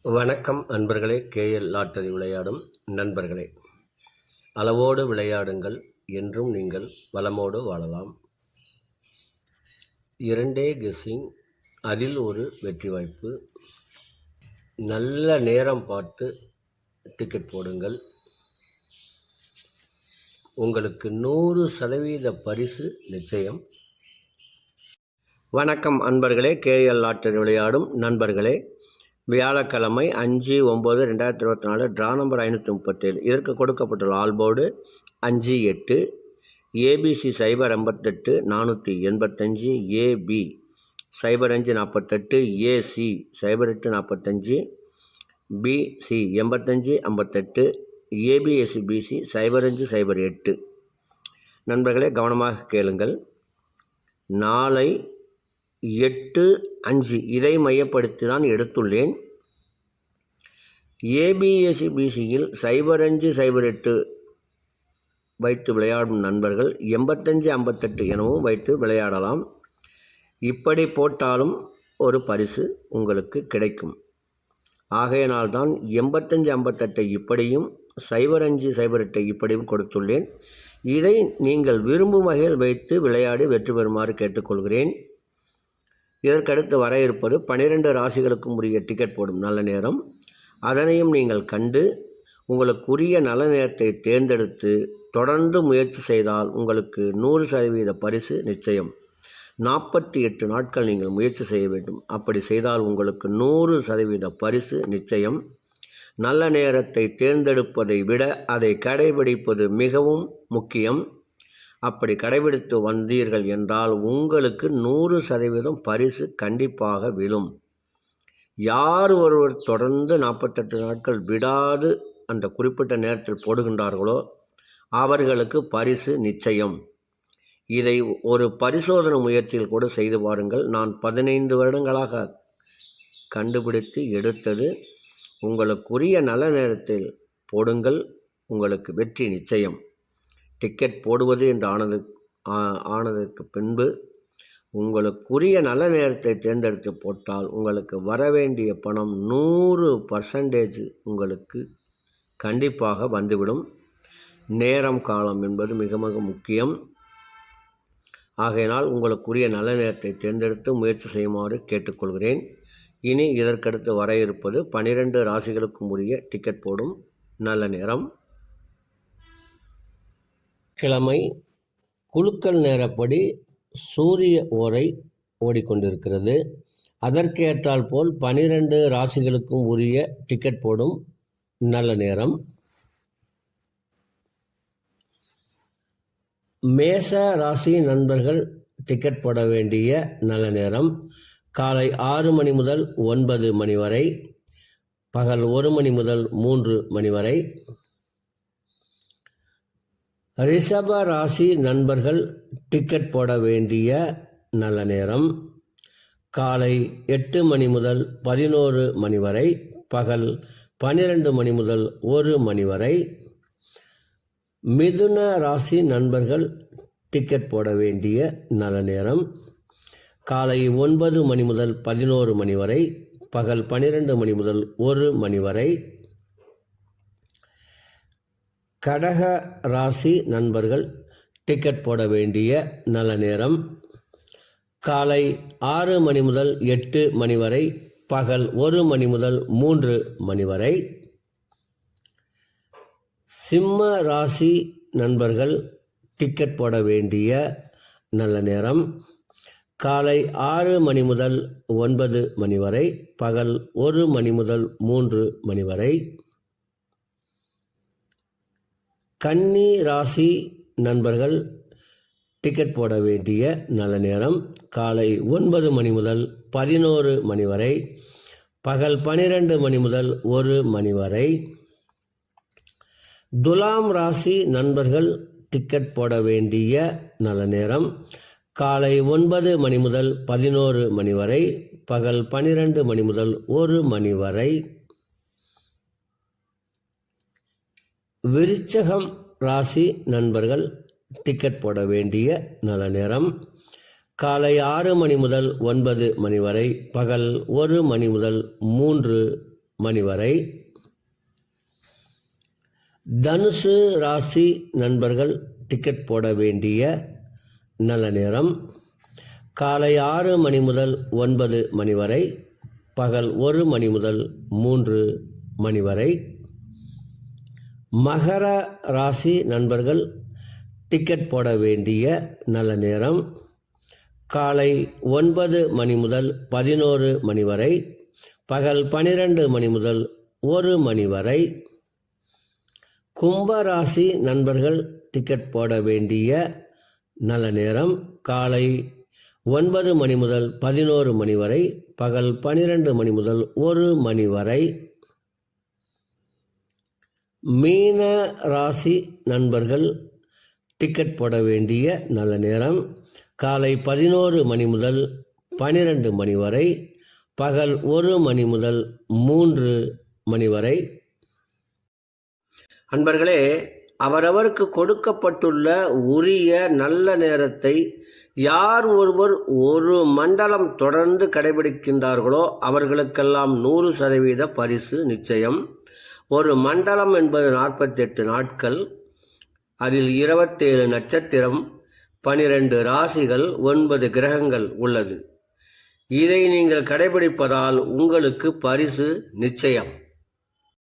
வணக்கம் அன்பர்களே. KL lottery விளையாடும் நண்பர்களே, அளவோடு விளையாடுங்கள், என்றும் நீங்கள் வளமோடு வாழலாம். 2 கெஸ்ஸிங், அதில் ஒரு வெற்றி வாய்ப்பு. நல்ல நேரம் பார்த்து டிக்கெட் போடுங்கள். உங்களுக்கு 100% பரிசு நிச்சயம். வணக்கம் அன்பர்களே. கேஎல் லாட்டரி விளையாடும் நண்பர்களே, வியாழக்கிழமை 5/9/2024 ட்ரா நம்பர் 537. இதற்கு கொடுக்கப்பட்டுள்ள ஆல்போர்டு 58, ஏபிசி 058 485, ஏபி 0548, ஏசி 0845, பிசி 85 58, ஏபிஎஸ்பிசி 0508. நண்பர்களே, கவனமாக கேளுங்கள். நாளை 8/5 இதை மையப்படுத்தி தான் எடுத்துள்ளேன். ஏபிஎஸ்பிசியில் 0508 வைத்து விளையாடும் நண்பர்கள் 8558 எனவும் வைத்து விளையாடலாம். இப்படி போட்டாலும் ஒரு பரிசு உங்களுக்கு கிடைக்கும். ஆகையினால்தான் 8558 இப்படியும் 0508 இப்படியும் கொடுத்துள்ளேன். இதை நீங்கள் விரும்பும் வகையில் வைத்து விளையாடி வெற்றி பெறுமாறு கேட்டுக்கொள்கிறேன். இதற்கடுத்து வர இருப்பது 12 ராசிகளுக்கும் உரிய டிக்கெட் போடும் நல்ல நேரம். அதனையும் நீங்கள் கண்டு உங்களுக்குரிய நல்ல நேரத்தை தேர்ந்தெடுத்து தொடர்ந்து முயற்சி செய்தால் உங்களுக்கு 100% பரிசு நிச்சயம். 48 நாட்கள் நீங்கள் முயற்சி செய்ய வேண்டும். அப்படி செய்தால் உங்களுக்கு 100% பரிசு நிச்சயம். நல்ல நேரத்தை தேர்ந்தெடுப்பதை விட அதை கடைபிடிப்பது மிகவும் முக்கியம். அப்படி கடைபிடித்து வந்தீர்கள் என்றால் உங்களுக்கு 100% பரிசு கண்டிப்பாக விழும். யார் ஒருவர் தொடர்ந்து 48 நாட்கள் விடாது அந்த குறிப்பிட்ட நேரத்தில் போடுகின்றார்களோ அவர்களுக்கு பரிசு நிச்சயம். இதை ஒரு பரிசோதனை முயற்சியில் கூட செய்து பாருங்கள். நான் 15 வருடங்களாக கண்டுபிடித்து எடுத்தது. உங்களுக்குரிய நல்ல நேரத்தில் போடுங்கள், உங்களுக்கு வெற்றி நிச்சயம். டிக்கெட் போடுவது என்று ஆனதற்கு பின்பு உங்களுக்குரிய நல்ல நேரத்தை தேர்ந்தெடுத்து போட்டால் உங்களுக்கு வரவேண்டிய பணம் 100% உங்களுக்கு கண்டிப்பாக வந்துவிடும். நேரம் காலம் என்பது மிக மிக முக்கியம். ஆகையினால் உங்களுக்குரிய நல்ல நேரத்தை தேர்ந்தெடுத்து முயற்சி செய்யுமாறு கேட்டுக்கொள்கிறேன். இனி இதற்கடுத்து வர இருப்பது 12 ராசிகளுக்கும் உரிய டிக்கெட் போடும் நல்ல நேரம். கிழமை குலுக்கல் நேரப்படி சூரிய ஓரை ஓடிக்கொண்டிருக்கிறது. அதற்கேற்றால் போல் 12 ராசிகளுக்கும் உரிய டிக்கெட் போடும் நல்ல நேரம். மேச ராசி நண்பர்கள் டிக்கெட் போட வேண்டிய நல்ல நேரம் காலை 6 மணி முதல் 9 மணி வரை, பகல் 1 மணி முதல் 3 மணி வரை. ரிஷப ராசி நண்பர்கள் டிக்கெட் போட வேண்டிய நல்ல நேரம் காலை 8 மணி முதல் 11 மணி வரை, பகல் 12 மணி முதல் 1 மணி வரை. மிதுன ராசி நண்பர்கள் டிக்கெட் போட வேண்டிய நல்ல நேரம் காலை 9 மணி முதல் 11 மணி வரை, பகல் 12 மணி முதல் 1 மணி வரை. கடக ராசி நண்பர்கள் டிக்கெட் போட வேண்டிய நல்ல நேரம் காலை 6 மணி முதல் 8 மணி வரை, பகல் 1 மணி முதல் 3 மணி வரை. சிம்ம ராசி நண்பர்கள் டிக்கெட் போட வேண்டிய நல்ல நேரம் காலை 6 மணி முதல் 9 மணி வரை, பகல் 1 மணி முதல் 3 மணி வரை. கன்னி ராசி நண்பர்கள் டிக்கெட் போட வேண்டிய நல்ல நேரம் காலை 9 மணி முதல் 11 மணி வரை, பகல் 12 மணி முதல் 1 மணி வரை. துலாம் ராசி நண்பர்கள் டிக்கெட் போட வேண்டிய நல்ல நேரம் காலை 9 மணி முதல் 11 மணி வரை, பகல் 12 மணி முதல் 1 மணி வரை. விருச்சகம் ராசி நண்பர்கள் டிக்கெட் போட வேண்டிய நல்ல நேரம் காலை 6 மணி முதல் 9 மணி வரை, பகல் 1 மணி முதல் 3 மணி வரை. தனுசு ராசி நண்பர்கள் டிக்கெட் போட வேண்டிய நல்ல நேரம் காலை 6 மணி முதல் 9 மணி வரை, பகல் 1 மணி முதல் 3 மணி வரை. மகர ராசி நண்பர்கள் டிக்கெட் போட வேண்டிய நல்ல நேரம் காலை 9 மணி முதல் 11 மணி வரை, பகல் 12 மணி முதல் 1 மணி வரை. கும்பராசி நண்பர்கள் டிக்கெட் போட வேண்டிய நல்ல நேரம் காலை 9 மணி முதல் 11 மணி வரை, பகல் 12 மணி முதல் 1 மணி வரை. மீன ராசி நண்பர்கள் டிக்கெட் போட வேண்டிய நல்ல நேரம் காலை 11 மணி முதல் 12 மணி வரை, பகல் 1 மணி முதல் 3 மணி வரை. அன்பர்களே, அவரவருக்கு கொடுக்கப்பட்டுள்ள உரிய நல்ல நேரத்தை யார் ஒருவர் ஒரு மண்டலம் தொடர்ந்து கடைபிடிக்கின்றார்களோ அவர்களுக்கெல்லாம் 100% பரிசு நிச்சயம். ஒரு மண்டலம் என்பது 48 நாட்கள். அதில் 27 நட்சத்திரம், 12 ராசிகள், 9 கிரகங்கள் உள்ளது. இதை நீங்கள் கடைபிடிப்பதால் உங்களுக்கு பரிசு நிச்சயம்.